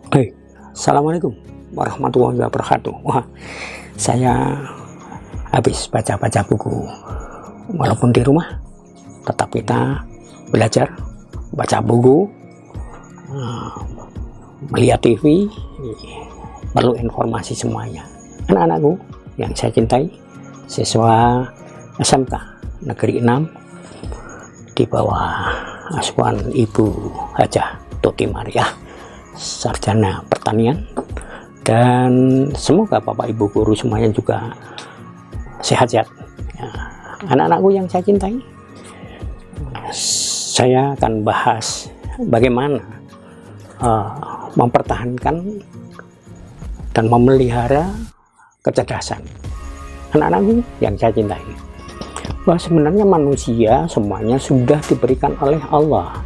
Hey, Assalamualaikum warahmatullahi wabarakatuh. Wah, saya habis baca-baca buku. Walaupun di rumah, tetap kita belajar, baca buku, melihat TV, perlu informasi semuanya. Anak-anakku yang saya cintai, siswa SMK Negeri 6 di bawah asuhan Ibu Hajah Tuti Mariah, sarjana pertanian, dan semoga Bapak Ibu guru semuanya juga sehat-sehat. Ya, anak-anakku yang saya cintai, saya akan bahas bagaimana mempertahankan dan memelihara kecerdasan anak-anakku yang saya cintai. Bahwa sebenarnya manusia semuanya sudah diberikan oleh Allah,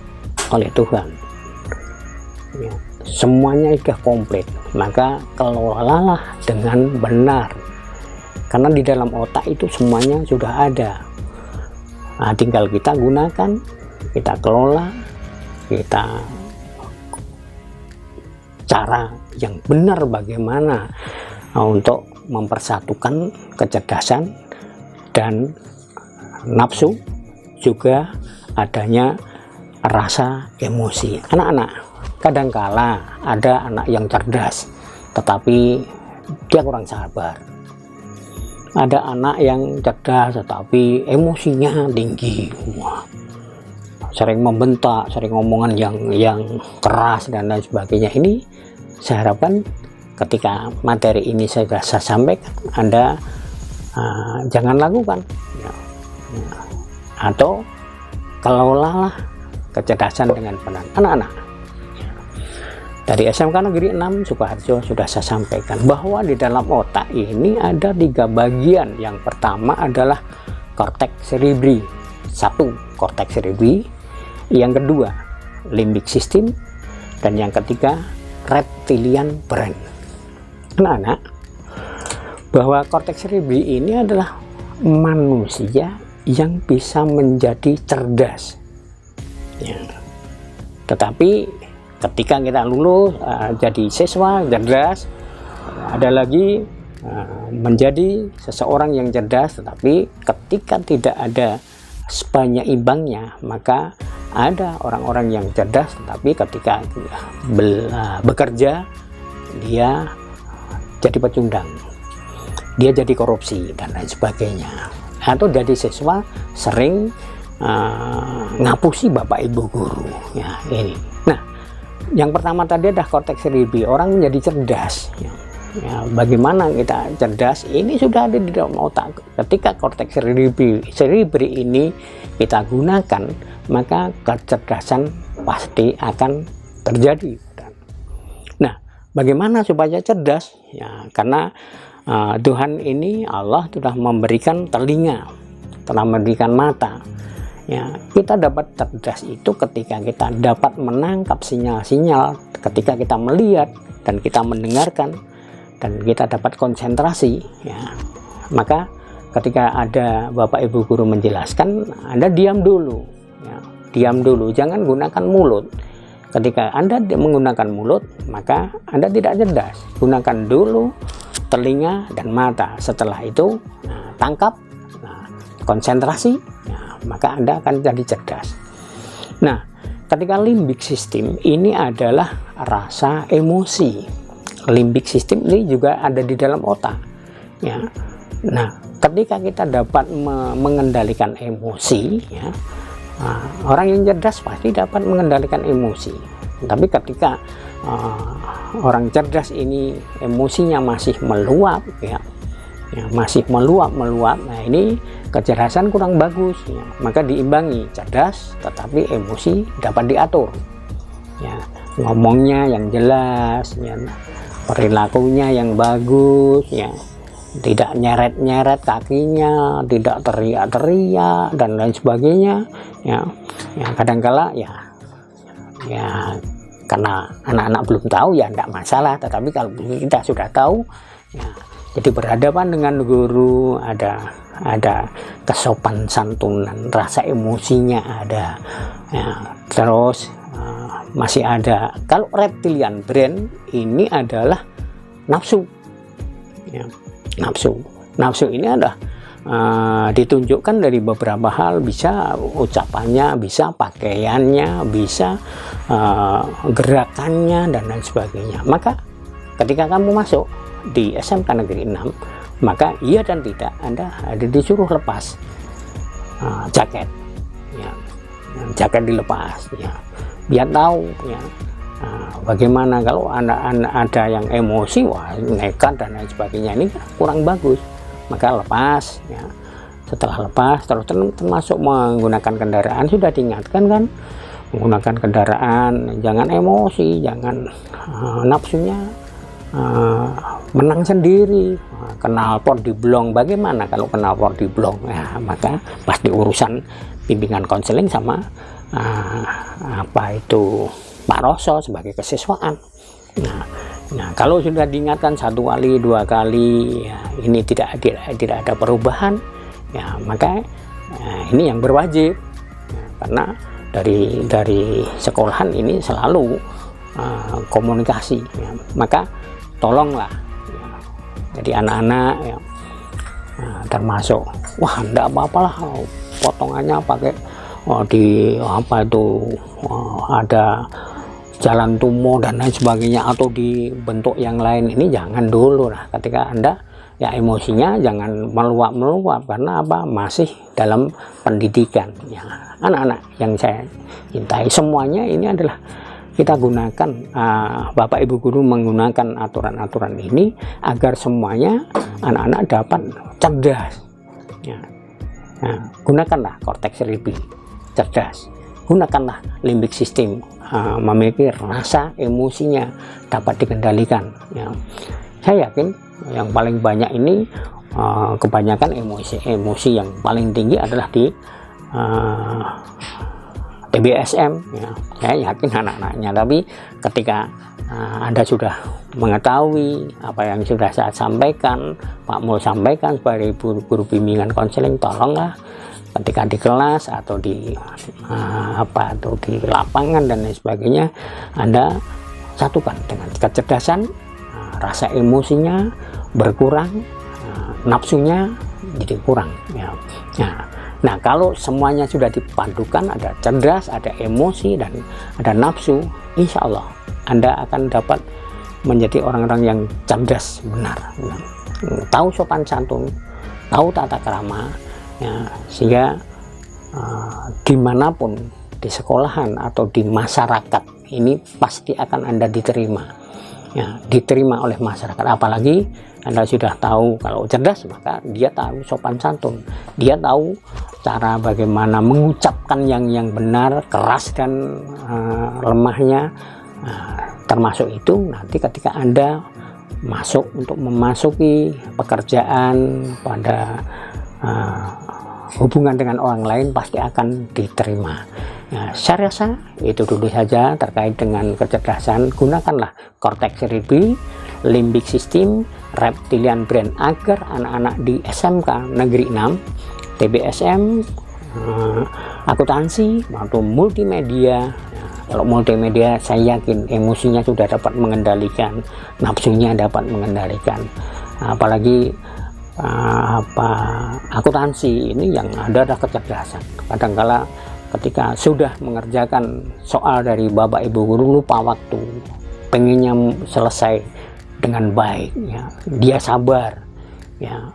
oleh Tuhan. Ya, semuanya sudah komplit, maka kelolalah dengan benar, karena di dalam otak itu semuanya sudah ada. Nah, tinggal kita gunakan, kita kelola, kita cara yang benar bagaimana untuk mempersatukan kecerdasan dan nafsu, juga adanya rasa emosi. Anak-anak, kadangkala ada anak yang cerdas tetapi dia kurang sabar, ada anak yang cerdas tetapi emosinya tinggi. Wah, sering membentak, sering ngomongan yang keras dan lain sebagainya. Ini saya harapkan ketika materi ini saya sampaikan, Anda jangan lakukan ya. Atau kelolalah kecerdasan dengan benar. Anak-anak dari SMK Negeri 6 Sukoharjo sudah saya sampaikan bahwa di dalam otak ini ada 3 bagian. Yang pertama adalah korteks cerebri. 1, korteks cerebri. Yang kedua, limbic system. Dan yang ketiga, reptilian brain. Anak-anak, bahwa korteks cerebri ini adalah manusia yang bisa menjadi cerdas ya. Tetapi ketika kita lulus jadi siswa cerdas, ada lagi menjadi seseorang yang cerdas, tetapi ketika tidak ada penyeimbangnya, maka ada orang-orang yang cerdas tetapi ketika bekerja dia jadi pecundang, dia jadi korupsi dan lain sebagainya. Atau jadi siswa sering ngapusi Bapak Ibu guru ya, ini. Nah, yang pertama tadi adalah korteks cerebri, orang menjadi cerdas ya. Ya, bagaimana kita cerdas ini sudah ada di dalam otak. Ketika korteks cerebri ini kita gunakan, maka kecerdasan pasti akan terjadi. Nah, bagaimana supaya cerdas ya, karena Tuhan ini, Allah sudah memberikan telinga, telah memberikan mata ya. Kita dapat cerdas itu ketika kita dapat menangkap sinyal-sinyal, ketika kita melihat dan kita mendengarkan dan kita dapat konsentrasi ya. Maka ketika ada Bapak Ibu guru menjelaskan, Anda diam dulu ya. Diam dulu, jangan gunakan mulut. Ketika Anda menggunakan mulut, maka Anda tidak cerdas. Gunakan dulu telinga dan mata. Setelah itu tangkap, konsentrasi, maka Anda akan jadi cerdas. Nah, ketika limbic system ini adalah rasa emosi. Limbic system ini juga ada di dalam otak ya. Nah, ketika kita dapat mengendalikan emosi ya, orang yang cerdas pasti dapat mengendalikan emosi. Tapi ketika orang cerdas ini emosinya masih meluap ya, masih meluap, nah ini kecerdasan kurang bagus ya. Maka diimbangi, cerdas tetapi emosi dapat diatur ya, ngomongnya yang jelas ya, perilakunya yang bagus ya, tidak nyeret-nyeret kakinya, tidak teriak-teriak dan lain sebagainya ya. Ya kadangkala ya karena anak-anak belum tahu ya tidak masalah, tetapi kalau kita sudah tahu ya, jadi berhadapan dengan guru ada kesopan santunan, rasa emosinya ada ya, terus masih ada. Kalau reptilian brain ini adalah nafsu, ya, nafsu ini adalah ditunjukkan dari beberapa hal, bisa ucapannya, bisa pakaiannya, bisa gerakannya, dan lain sebagainya. Maka ketika kamu masuk di SMK Negeri 6, maka iya dan tidak, Anda ada disuruh lepas jaket, ya, jaket dilepas, ya, biar tahu, ya, bagaimana kalau anak-anak ada yang emosi, wah nekat dan lain sebagainya, ini kurang bagus. Maka lepas, ya. Setelah lepas, terus termasuk menggunakan kendaraan, sudah diingatkan kan, menggunakan kendaraan jangan emosi, jangan nafsunya menang sendiri. Knalpot diblong, bagaimana kalau knalpot diblong? Ya, maka pasti urusan bimbingan konseling sama Pak Roso sebagai kesiswaan. Nah, kalau sudah diingatkan 1 kali, 2 kali, ya, ini tidak ada perubahan, ya, maka ini yang berwajib, ya, karena dari sekolahan ini selalu komunikasi, ya, maka tolonglah, ya, jadi anak-anak, ya, termasuk, wah enggak apa-apalah potongannya pakai ada jalan tumo dan lain sebagainya, atau dibentuk yang lain, ini jangan dulu lah. Ketika Anda ya emosinya jangan meluap-meluap, karena apa, masih dalam pendidikan, ya. Anak-anak yang saya cintai, semuanya ini adalah kita gunakan, Bapak Ibu guru menggunakan aturan-aturan ini agar semuanya anak-anak dapat cerdas, ya. Nah, gunakanlah korteks cerebri, cerdas. Gunakanlah limbik sistem, memiliki rasa emosinya dapat dikendalikan, ya. Saya yakin yang paling banyak ini kebanyakan emosi yang paling tinggi adalah di TBSM, ya. Saya yakin anak-anaknya, tapi ketika Anda sudah mengetahui apa yang sudah saya sampaikan, Pak Mul sampaikan sebagai guru bimbingan konseling, tolonglah ketika di kelas atau di di lapangan dan lain sebagainya, Anda satukan dengan kecerdasan, rasa emosinya berkurang, nafsunya jadi kurang, ya. Nah, kalau semuanya sudah dipadukan, ada cerdas, ada emosi, dan ada nafsu, insya Allah Anda akan dapat menjadi orang-orang yang cerdas benar, ya. Tahu sopan santun, tahu tata krama, ya, sehingga dimanapun, di sekolahan atau di masyarakat ini pasti akan Anda diterima, ya, diterima oleh masyarakat. Apalagi Anda sudah tahu kalau cerdas, maka dia tahu sopan santun, dia tahu cara bagaimana mengucapkan yang benar, keras dan lemahnya. Termasuk itu nanti ketika Anda masuk untuk memasuki pekerjaan, pada hubungan dengan orang lain, pasti akan diterima. Nah, saya rasa itu dulu saja terkait dengan kecerdasan. Gunakanlah korteks cerebri, limbik sistem, reptilian brain agar anak-anak di SMK Negeri 6, TBSM, akuntansi atau multimedia. Kalau multimedia, saya yakin emosinya sudah dapat mengendalikan, nafsunya dapat mengendalikan. Apalagi akuntansi ini yang ada kecerdasan. Kadangkala ketika sudah mengerjakan soal dari Bapak Ibu guru, lupa waktu, pengennya selesai dengan baik, ya. Dia sabar, ya,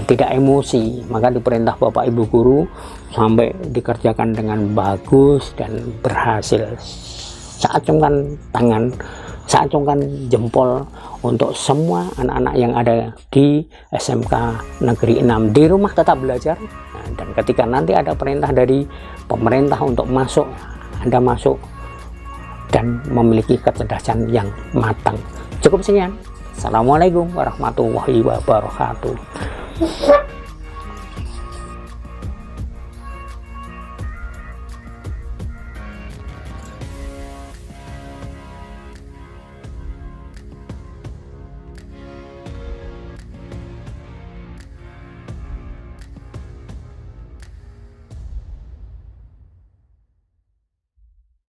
tidak emosi, maka diperintah Bapak Ibu guru sampai dikerjakan dengan bagus dan berhasil. Saya acungkan tangan, saya acungkan jempol untuk semua anak-anak yang ada di SMK Negeri 6. Di rumah tetap belajar, dan ketika nanti ada perintah dari pemerintah untuk masuk, Anda masuk dan memiliki kecerdasan yang matang. Cukup sekian. Assalamualaikum warahmatullahi wabarakatuh.